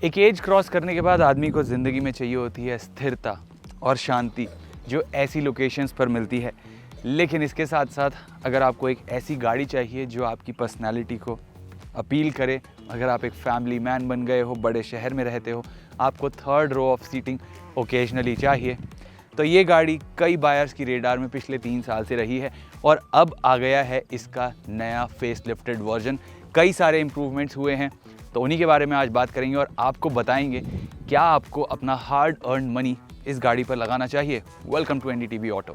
एक as cross करने के बाद आदमी को ज़िंदगी में चाहिए होती है स्थिरता और शांति, जो ऐसी लोकेशंस पर मिलती है। लेकिन इसके साथ साथ अगर आपको एक ऐसी गाड़ी चाहिए जो आपकी पर्सनालिटी को अपील करे, अगर आप एक फैमिली मैन बन गए हो, बड़े शहर में रहते हो, आपको third row of seating occasionally चाहिए, तो ये गाड़ी कई बायर्स की रेडार में पिछले 3 साल से रही है और अब आ गया है इसका नया फेस लिफ्टेड वर्जन। कई सारे इम्प्रूवमेंट्स हुए हैं, तो उन्हीं के बारे में आज बात करेंगे और आपको बताएंगे क्या आपको अपना हार्ड अर्न मनी इस गाड़ी पर लगाना चाहिए। Welcome to NDTV auto.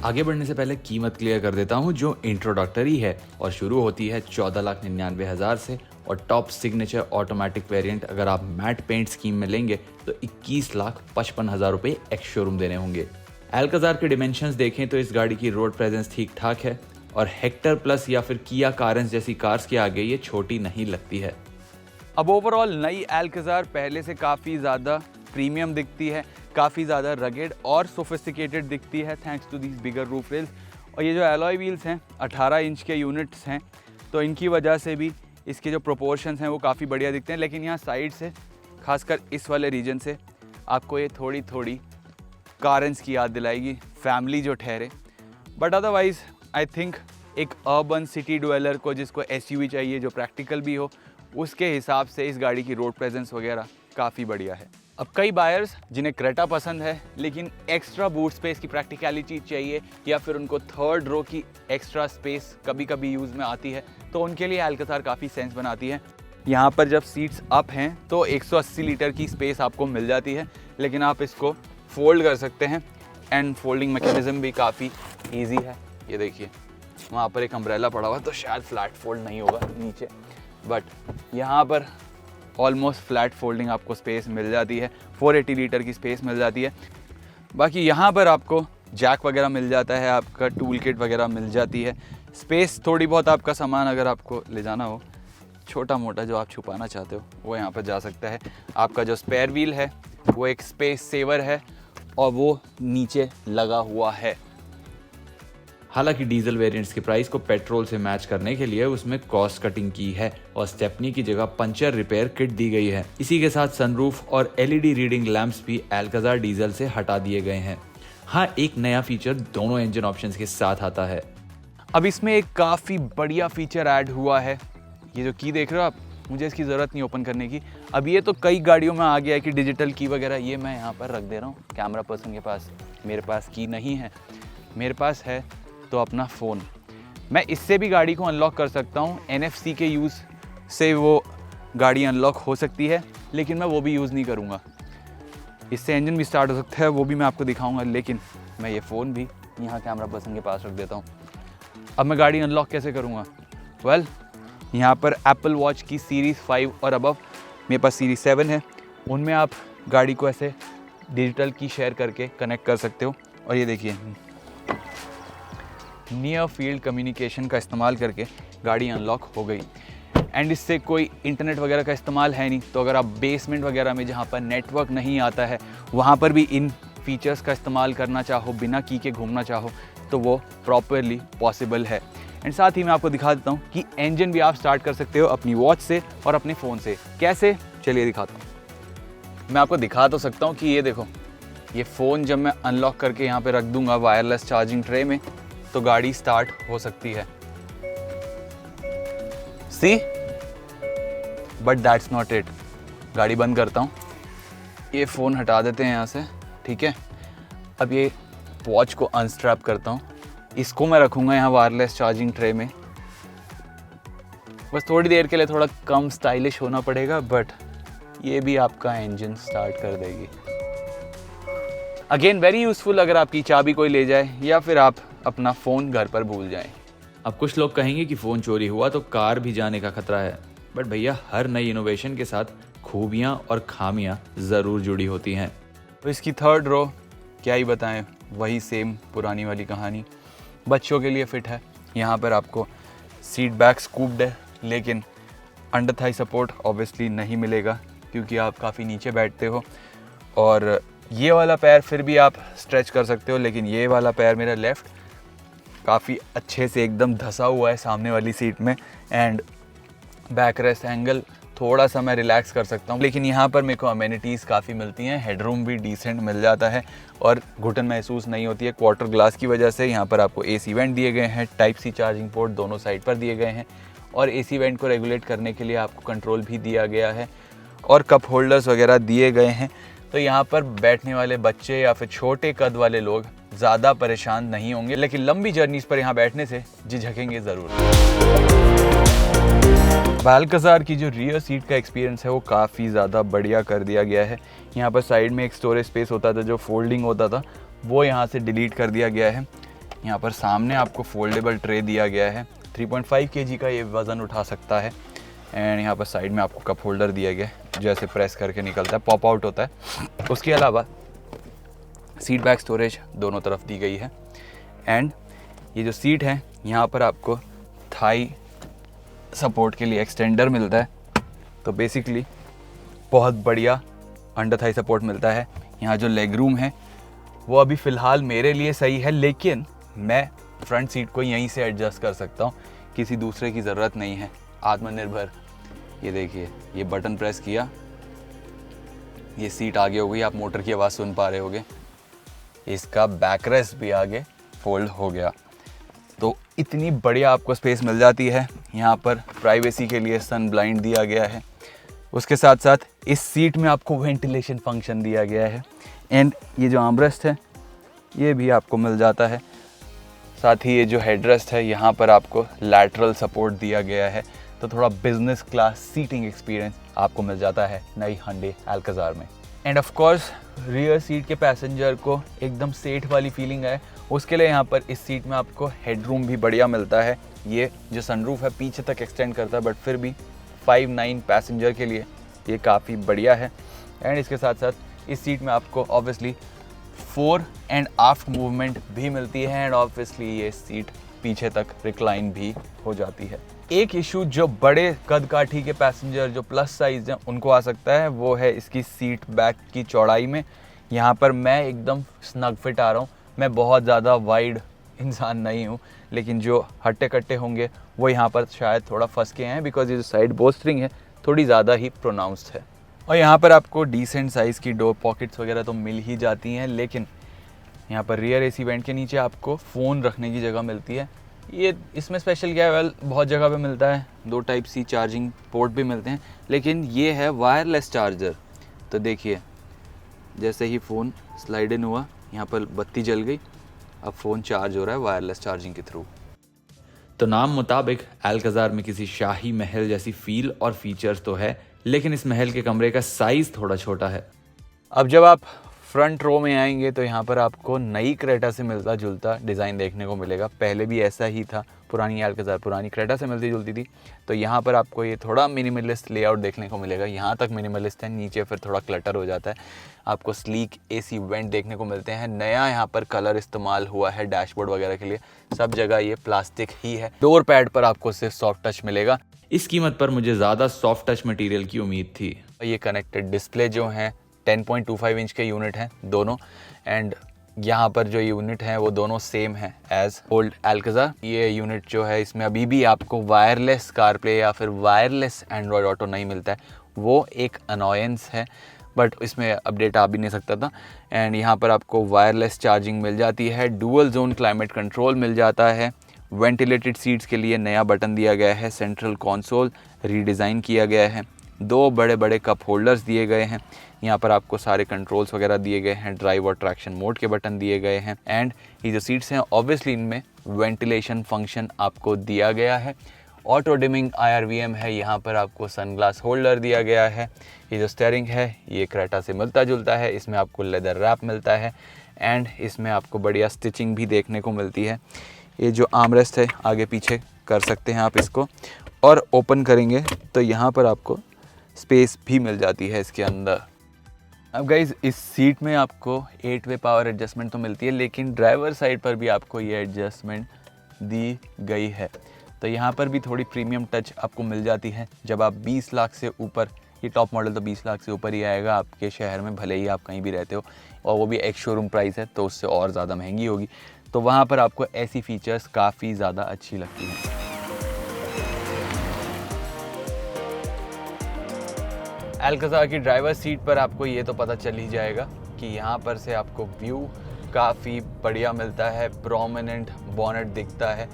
आगे बढ़ने से पहले कीमत क्लियर कर देता हूं जो इंट्रोडक्टरी है और शुरू होती है 14,99,000 से और टॉप सिग्नेचर ऑटोमेटिक वेरिएंट अगर आप मैट पेंट स्कीम में लेंगे तो 21,55,000 रुपये एक्स शोरूम देने होंगे। एल्काजार के डिमेंशंस देखें तो इस गाड़ी की रोड प्रेजेंस ठीक ठाक है और हेक्टर प्लस या फिर किया कारेंस जैसी कार्स के आगे ये छोटी नहीं लगती है। अब ओवरऑल नई एल्काजार पहले से काफ़ी ज़्यादा प्रीमियम दिखती है, काफ़ी ज़्यादा रगेड और सोफिस्टिकेटेड दिखती है thanks to these bigger roof rails. और ये जो एलॉय व्हील्स हैं 18 इंच के यूनिट्स हैं, तो इनकी वजह से भी इसके जो प्रोपोर्शंस हैं वो काफ़ी बढ़िया दिखते हैं। लेकिन यहाँ साइड से, खासकर इस वाले रीजन से, आपको ये थोड़ी थोड़ी कारेंस की याद दिलाएगी, फैमिली जो ठहरे। बट अदरवाइज़ आई थिंक एक अर्बन सिटी ड्वेलर को जिसको एसयूवी चाहिए जो प्रैक्टिकल भी हो, उसके हिसाब से इस गाड़ी की रोड प्रेजेंस वगैरह काफ़ी बढ़िया है। अब कई बायर्स जिन्हें क्रेटा पसंद है लेकिन एक्स्ट्रा बूट स्पेस की प्रैक्टिकलिटी चाहिए या फिर उनको थर्ड रो की एक्स्ट्रा स्पेस कभी कभी यूज़ में आती है, तो उनके लिए एल्काजार काफ़ी सेंस बनाती है। यहाँ पर जब सीट्स अप हैं तो 180 लीटर की स्पेस आपको मिल जाती है, लेकिन आप इसको फोल्ड कर सकते हैं एंड फोल्डिंग मैकेनिज़्म भी काफ़ी ईजी है। ये देखिए वहाँ पर एक अम्ब्रेला पड़ा हुआ तो शायद फ्लैट फोल्ड नहीं होगा नीचे, बट यहाँ पर ऑलमोस्ट फ्लैट फोल्डिंग आपको स्पेस मिल जाती है, 480 लीटर की स्पेस मिल जाती है। बाकी यहाँ पर आपको जैक वगैरह मिल जाता है, आपका टूल किट वगैरह मिल जाती है, स्पेस थोड़ी बहुत आपका सामान अगर आपको ले जाना हो छोटा मोटा जो आप छुपाना चाहते हो वो यहाँ पर जा सकता है। आपका जो स्पेयर व्हील है वो एक स्पेस सेवर है और वो नीचे लगा हुआ है। हालांकि डीजल वेरिएंट्स के प्राइस को पेट्रोल से मैच करने के लिए उसमें कॉस्ट कटिंग की है और स्टेपनी की जगह पंचर रिपेयर किट दी गई है। इसी के साथ सनरूफ और एलईडी रीडिंग लैंप्स भी एल्काजार डीजल से हटा दिए गए हैं। हाँ, एक नया फीचर दोनों इंजन ऑप्शंस के साथ आता है। अब इसमें एक काफ़ी बढ़िया फीचर ऐड हुआ है। ये जो की देख रहे हो आप, मुझे इसकी ज़रूरत नहीं ओपन करने की। अब ये तो कई गाड़ियों में आ गया है कि डिजिटल की वगैरह, ये मैं यहाँ पर रख दे रहा हूँ कैमरा पर्सन के पास। मेरे पास की नहीं है, मेरे पास है तो अपना फ़ोन। मैं इससे भी गाड़ी को अनलॉक कर सकता हूँ। NFC के यूज़ से वो गाड़ी अनलॉक हो सकती है, लेकिन मैं वो भी यूज़ नहीं करूँगा। इससे इंजन भी स्टार्ट हो सकता है, वो भी मैं आपको दिखाऊँगा, लेकिन मैं ये फ़ोन भी यहाँ कैमरा पर्सन के पास रख देता हूँ। अब मैं गाड़ी अनलॉक कैसे करूँगा? वेल, यहाँ पर एप्पल वॉच की सीरीज़ 5 और अबव, मेरे पास सीरीज़ 7 है, उनमें आप गाड़ी को ऐसे डिजिटल की शेयर करके कनेक्ट कर सकते हो। और ये देखिए नियर फील्ड कम्युनिकेशन का इस्तेमाल करके गाड़ी अनलॉक हो गई। एंड इससे कोई इंटरनेट वगैरह का इस्तेमाल है नहीं, तो अगर आप बेसमेंट वगैरह में जहाँ पर नेटवर्क नहीं आता है वहाँ पर भी इन फीचर्स का इस्तेमाल करना चाहो, बिना की के घूमना चाहो, तो वो प्रॉपरली पॉसिबल है। एंड साथ ही मैं आपको दिखा देता हूँ कि इंजन भी आप स्टार्ट कर सकते हो अपनी वॉच से और अपने फ़ोन से। कैसे? चलिए दिखाता हूँ। मैं आपको दिखा तो सकता हूँ कि ये देखो, ये फ़ोन जब मैं अनलॉक करके यहाँ पे रख दूँगा वायरलेस चार्जिंग ट्रे में, तो गाड़ी स्टार्ट हो सकती है। सी, बट दैट्स नॉट इट। गाड़ी बंद करता हूँ, ये फ़ोन हटा देते हैं यहाँ से, ठीक है। अब ये वॉच को अनस्ट्रैप करता हूँ, इसको मैं रखूँगा यहाँ वायरलेस चार्जिंग ट्रे में। बस थोड़ी देर के लिए थोड़ा कम स्टाइलिश होना पड़ेगा, बट ये भी आपका इंजन स्टार्ट कर देगी। अगेन वेरी यूज़फुल अगर आपकी चाबी कोई ले जाए या फिर आप अपना फ़ोन घर पर भूल जाएं। अब कुछ लोग कहेंगे कि फ़ोन चोरी हुआ तो कार भी जाने का खतरा है, बट भैया हर नई इनोवेशन के साथ खूबियाँ और खामियाँ ज़रूर जुड़ी होती हैं। तो इसकी थर्ड रो क्या ही बताएं, वही सेम पुरानी वाली कहानी। बच्चों के लिए फ़िट है, यहाँ पर आपको सीट बैक स्कूप्ड है, लेकिन अंडर थाई सपोर्ट ऑब्वियसली नहीं मिलेगा क्योंकि आप काफ़ी नीचे बैठते हो। और ये वाला पैर फिर भी आप स्ट्रेच कर सकते हो, लेकिन ये वाला पैर मेरा लेफ़्ट काफ़ी अच्छे से एकदम धंसा हुआ है सामने वाली सीट में। एंड बैक रेस्ट एंगल थोड़ा सा मैं रिलैक्स कर सकता हूँ, लेकिन यहाँ पर मेरे को अमेनिटीज़ काफ़ी मिलती हैं, हेडरूम भी डिसेंट मिल जाता है और घुटन महसूस नहीं होती है क्वार्टर ग्लास की वजह से। यहाँ पर आपको AC वेंट दिए गए हैं, टाइप सी चार्जिंग पोर्ट दोनों साइड पर दिए गए हैं और AC वेंट को रेगुलेट करने के लिए आपको कंट्रोल भी दिया गया है और कप होल्डर्स वगैरह दिए गए हैं। तो यहाँ पर बैठने वाले बच्चे या फिर छोटे कद वाले लोग ज़्यादा परेशान नहीं होंगे, लेकिन लंबी जर्नीज़ पर यहाँ बैठने से झिझकेंगे ज़रूर। अल्काज़ार की जो रियर सीट का एक्सपीरियंस है वो काफ़ी ज़्यादा बढ़िया कर दिया गया है। यहाँ पर साइड में एक स्टोरेज स्पेस होता था जो फोल्डिंग होता था, वो यहाँ से डिलीट कर दिया गया है। यहाँ पर सामने आपको फोल्डेबल ट्रे दिया गया है, 3.5 kg का ये वज़न उठा सकता है। एंड यहाँ पर साइड में आपको कप होल्डर दिया गया है, जैसे प्रेस करके निकलता है, पॉप आउट होता है। उसके अलावा सीट बैक स्टोरेज दोनों तरफ दी गई है। एंड ये जो सीट है यहाँ पर आपको थाई सपोर्ट के लिए एक्सटेंडर मिलता है, तो बेसिकली बहुत बढ़िया अंडर थाई सपोर्ट मिलता है। यहाँ जो लेग रूम है वो अभी फ़िलहाल मेरे लिए सही है, लेकिन मैं फ्रंट सीट को यहीं से एडजस्ट कर सकता हूँ, किसी दूसरे की ज़रूरत नहीं है। आत्मनिर्भर। ये देखिए, ये बटन प्रेस किया, ये सीट आगे हो गई, आप मोटर की आवाज़ सुन पा रहे होगे। इसका बैक रेस्ट भी आगे फोल्ड हो गया, तो इतनी बढ़िया आपको स्पेस मिल जाती है। यहाँ पर प्राइवेसी के लिए सन ब्लाइंड दिया गया है, उसके साथ साथ इस सीट में आपको वेंटिलेशन फंक्शन दिया गया है। एंड ये जो आर्मरेस्ट है ये भी आपको मिल जाता है, साथ ही ये जो हेडरेस्ट है यहाँ पर आपको लैटरल सपोर्ट दिया गया है, तो थोड़ा बिजनेस क्लास सीटिंग एक्सपीरियंस आपको मिल जाता है नई Hyundai अल्काज़ार में। End of course rear seat के पैसेंजर को एकदम सेठ वाली फीलिंग है, उसके लिए यहाँ पर इस सीट में आपको हेडरूम भी बढ़िया मिलता है। ये जो सनरूफ है पीछे तक एक्सटेंड करता है, बट फिर भी 5'9" पैसेंजर के लिए ये काफ़ी बढ़िया है। एंड इसके साथ साथ इस सीट में आपको ऑब्वियसली फोर एंड आफ्ट मूवमेंट भी मिलती है एंड ऑब्वियसली ये सीट पीछे तक रिक्लाइन भी हो जाती है। एक इशू जो बड़े कद काठी के पैसेंजर जो प्लस साइज हैं उनको आ सकता है वो है इसकी सीट बैक की चौड़ाई में। यहाँ पर मैं एकदम स्नग फिट आ रहा हूँ, मैं बहुत ज़्यादा वाइड इंसान नहीं हूँ, लेकिन जो हट्टे कट्टे होंगे वो यहाँ पर शायद थोड़ा फंस के हैं, बिकॉज ये जो साइड बोस्टरिंग है थोड़ी ज़्यादा ही प्रोनाउंस्ड है। और यहाँ पर आपको डिसेंट साइज़ की डोर पॉकेट्स वगैरह तो मिल ही जाती हैं, लेकिन यहाँ पर रियर AC वेंट के नीचे आपको फ़ोन रखने की जगह मिलती है। ये इसमें स्पेशल क्या है, वेल बहुत जगह पे मिलता है, 2 टाइप C चार्जिंग पोर्ट भी मिलते हैं, लेकिन ये है वायरलेस चार्जर। तो देखिए, जैसे ही फ़ोन स्लाइड इन हुआ यहाँ पर बत्ती जल गई, अब फ़ोन चार्ज हो रहा है वायरलेस चार्जिंग के थ्रू। तो नाम मुताबिक अल्काज़ार में किसी शाही महल जैसी फील और फीचर्स तो है, लेकिन इस महल के कमरे का साइज़ थोड़ा छोटा है। अब जब आप फ्रंट रो में आएंगे तो यहाँ पर आपको नई क्रेटा से मिलता जुलता डिज़ाइन देखने को मिलेगा। पहले भी ऐसा ही था, पुरानी अल्काज़ार पुरानी क्रेटा से मिलती जुलती थी, तो यहाँ पर आपको ये थोड़ा मिनिमलिस्ट लेआउट देखने को मिलेगा। यहाँ तक मिनिमलिस्ट है, नीचे फिर थोड़ा क्लटर हो जाता है। आपको स्लीक AC वेंट देखने को मिलते हैं। नया यहाँ पर कलर इस्तेमाल हुआ है डैशबोर्ड वगैरह के लिए, सब जगह ये प्लास्टिक ही है। डोर पैड पर आपको सिर्फ सॉफ्ट टच मिलेगा। इस कीमत पर मुझे ज़्यादा सॉफ्ट टच मटेरियल की उम्मीद थी। ये कनेक्टेड डिस्प्ले जो हैं 10.25 इंच के यूनिट हैं दोनों, एंड यहाँ पर जो यूनिट हैं वो दोनों सेम है एज ओल्ड अल्काज़ार। ये यूनिट जो है इसमें अभी भी आपको वायरलेस कारप्ले या फिर वायरलेस एंड्रॉयड ऑटो नहीं मिलता है, वो एक अनॉयंस है, बट इसमें अपडेट आ भी नहीं सकता था। एंड यहाँ पर आपको वायरलेस चार्जिंग मिल जाती है, डुअल जोन क्लाइमेट कंट्रोल मिल जाता है, वेंटिलेटेड सीट्स के लिए नया बटन दिया गया है, सेंट्रल कंसोल रीडिज़ाइन किया गया है, 2 बड़े बड़े कप होल्डर्स दिए गए हैं। यहाँ पर आपको सारे कंट्रोल्स वगैरह दिए गए हैं, ड्राइव और ट्रैक्शन मोड के बटन दिए गए हैं। एंड ये जो सीट्स हैं ऑब्वियसली इनमें वेंटिलेशन फंक्शन आपको दिया गया है। ऑटो डिमिंग IRVM है, यहाँ पर आपको सनग्लास होल्डर दिया गया है। ये जो स्टीयरिंग है ये क्रेटा से मिलता जुलता है, इसमें आपको लेदर रैप मिलता है एंड इसमें आपको बढ़िया स्टिचिंग भी देखने को मिलती है। ये जो आर्मरेस्ट है आगे पीछे कर सकते हैं आप इसको, और ओपन करेंगे तो यहाँ पर आपको स्पेस भी मिल जाती है इसके अंदर। अब गाइज़ इस सीट में आपको 8 वे पावर एडजस्टमेंट तो मिलती है, लेकिन ड्राइवर साइड पर भी आपको ये एडजस्टमेंट दी गई है, तो यहाँ पर भी थोड़ी प्रीमियम टच आपको मिल जाती है। जब आप 20 लाख से ऊपर, ये टॉप मॉडल तो 20 लाख से ऊपर ही आएगा आपके शहर में, भले ही आप कहीं भी रहते हो, और वो भी एक शोरूम प्राइस है तो उससे और ज़्यादा महंगी होगी। तो वहाँ पर आपको ऐसी फीचर्स काफ़ी ज़्यादा अच्छी लगती हैं। अल्काज़ार की ड्राइवर सीट पर आपको ये तो पता चल ही जाएगा कि यहाँ पर से आपको व्यू काफ़ी बढ़िया मिलता है, प्रोमिनेंट बॉनेट दिखता है,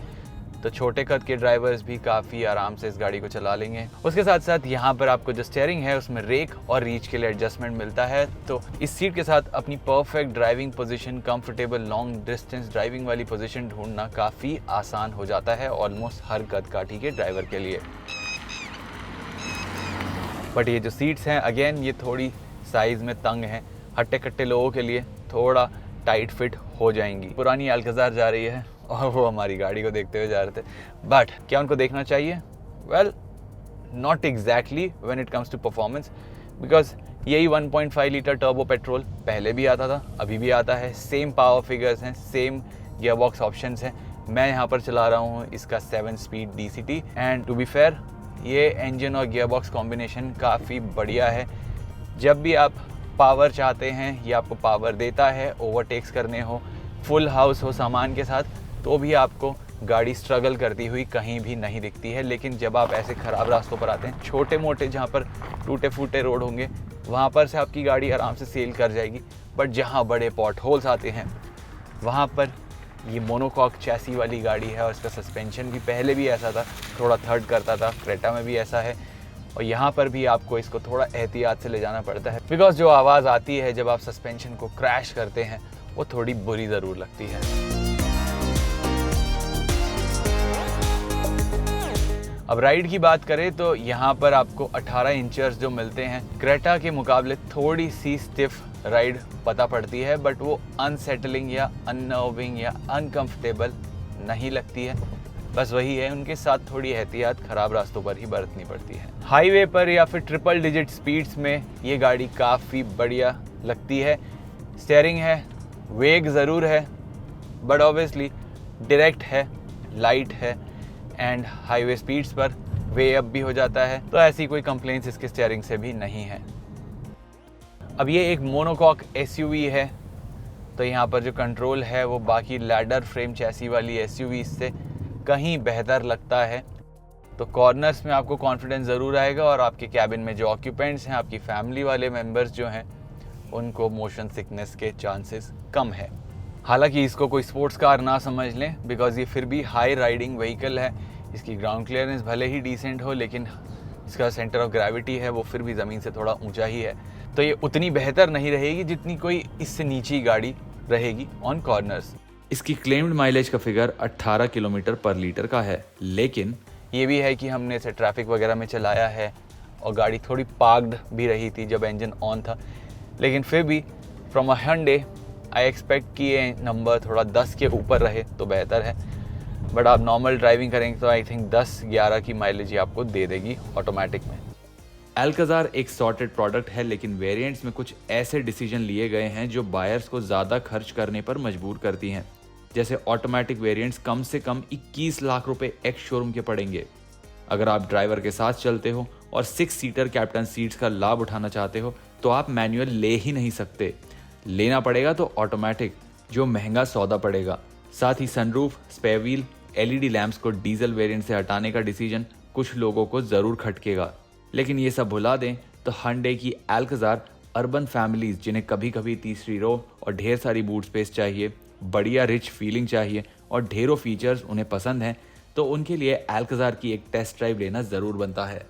तो छोटे कद के ड्राइवर्स भी काफ़ी आराम से इस गाड़ी को चला लेंगे। उसके साथ साथ यहाँ पर आपको जो स्टीयरिंग है उसमें रेक और रीच के लिए एडजस्टमेंट मिलता है, तो इस सीट के साथ अपनी perfect driving position, comfortable long distance driving वाली पोजीशन ढूंढना काफ़ी आसान हो जाता है ऑलमोस्ट हर कद काठी के ड्राइवर के लिए। बट ये जो सीट्स हैं अगेन ये थोड़ी साइज़ में तंग हैं, हट्टे कट्टे लोगों के लिए थोड़ा टाइट फिट हो जाएंगी। पुरानी अल्काज़ार जा रही है और वो हमारी गाड़ी को देखते हुए जा रहे थे, बट क्या उनको देखना चाहिए? Well, not exactly when it comes to performance, because यही 1.5 लीटर टर्बो पेट्रोल पहले भी आता था, अभी भी आता है, सेम पावर फिगर्स हैं, सेम गियर बॉक्स ऑप्शंस हैं। मैं यहाँ पर चला रहा हूँ इसका 7 speed DCT and to be fair ये इंजन और गियर बॉक्स कॉम्बिनेशन काफ़ी बढ़िया है। जब भी आप पावर चाहते हैं, ये आपको पावर देता है, ओवरटेक्स करने हो, फुल हाउस हो सामान के साथ, तो भी आपको गाड़ी स्ट्रगल करती हुई कहीं भी नहीं दिखती है। लेकिन जब आप ऐसे ख़राब रास्तों पर आते हैं, छोटे मोटे जहाँ पर टूटे फूटे रोड होंगे, वहाँ पर से आपकी गाड़ी आराम से सेल कर जाएगी। बट जहाँ बड़े पॉट होल्स आते हैं वहाँ पर ये मोनोकॉक चैसी वाली गाड़ी है और इसका सस्पेंशन भी पहले भी ऐसा था, थोड़ा थर्ड करता था, क्रेटा में भी ऐसा है, और यहाँ पर भी आपको इसको थोड़ा एहतियात से ले जाना पड़ता है, बिकॉज जो आवाज़ आती है जब आप सस्पेंशन को क्रैश करते हैं वो थोड़ी बुरी ज़रूर लगती है। अब राइड की बात करें तो यहाँ पर आपको 18 इंचर्स जो मिलते हैं, क्रेटा के मुकाबले थोड़ी सी स्टिफ राइड पता पड़ती है, बट वो अनसेटलिंग या अननर्विंग या अनकंफर्टेबल नहीं लगती है। बस वही है, उनके साथ थोड़ी एहतियात ख़राब रास्तों पर ही बरतनी पड़ती है। हाईवे पर या फिर ट्रिपल डिजिट स्पीड्स में ये गाड़ी काफ़ी बढ़िया लगती है। स्टीयरिंग है, वेग ज़रूर है, बट ऑब्वियसली डायरेक्ट है, लाइट है एंड हाईवे स्पीड्स पर वे अप भी हो जाता है, तो ऐसी कोई कंप्लेंट्स इसके स्टीयरिंग से भी नहीं है। अब ये एक मोनोकॉक SUV है, तो यहाँ पर जो कंट्रोल है वो बाकी लैडर फ्रेम चैसी वाली SUV से कहीं बेहतर लगता है, तो कॉर्नर्स में आपको कॉन्फिडेंस ज़रूर आएगा और आपके कैबिन में जो ऑक्यूपेंट्स हैं, आपकी फैमिली वाले मेंबर्स जो हैं, उनको मोशन सिकनेस के चांसेस कम है। हालांकि इसको कोई स्पोर्ट्स कार ना समझ लें, बिकॉज ये फिर भी हाई राइडिंग व्हीकल है। इसकी ग्राउंड क्लियरेंस भले ही डिसेंट हो, लेकिन इसका सेंटर ऑफ ग्रेविटी है वो फिर भी ज़मीन से थोड़ा ऊंचा ही है, तो ये उतनी बेहतर नहीं रहेगी जितनी कोई इससे नीची गाड़ी रहेगी ऑन कॉर्नर्स। इसकी क्लेम्ड माइलेज का फिगर 18 किलोमीटर पर लीटर का है, लेकिन ये भी है कि हमने इसे ट्रैफिक वगैरह में चलाया है और गाड़ी थोड़ी पार्क्ड भी रही थी जब इंजन ऑन था, लेकिन फिर भी from a Hyundai I expect कि ये नंबर थोड़ा 10 के ऊपर रहे तो बेहतर है। बट आप नॉर्मल ड्राइविंग करेंगे तो आई थिंक 10-11 की माइलेज ही आपको दे देगी ऑटोमेटिक में। अल्काज़ार एक सॉर्टेड प्रोडक्ट है, लेकिन वेरिएंट्स में कुछ ऐसे डिसीजन लिए गए हैं जो बायर्स को ज़्यादा खर्च करने पर मजबूर करती हैं। जैसे ऑटोमेटिक वेरिएंट्स कम से कम 21 लाख रुपए एक्स शोरूम के पड़ेंगे। अगर आप ड्राइवर के साथ चलते हो और 6 सीटर कैप्टन सीट्स का लाभ उठाना चाहते हो तो आप मैनुअल ले ही नहीं सकते, लेना पड़ेगा तो ऑटोमेटिक, जो महंगा सौदा पड़ेगा। साथ ही sunroof, spare wheel, LED lamps को डीजल वेरिएंट से हटाने का डिसीजन कुछ लोगों को ज़रूर खटकेगा। लेकिन ये सब भुला दें तो Hyundai की अल्काज़ार अर्बन फैमिलीज जिन्हें कभी कभी तीसरी रो और ढेर सारी बूट स्पेस चाहिए, बढ़िया रिच फीलिंग चाहिए और ढेरों फीचर्स उन्हें पसंद हैं, तो उनके लिए अल्काज़ार की एक टेस्ट ड्राइव लेना ज़रूर बनता है।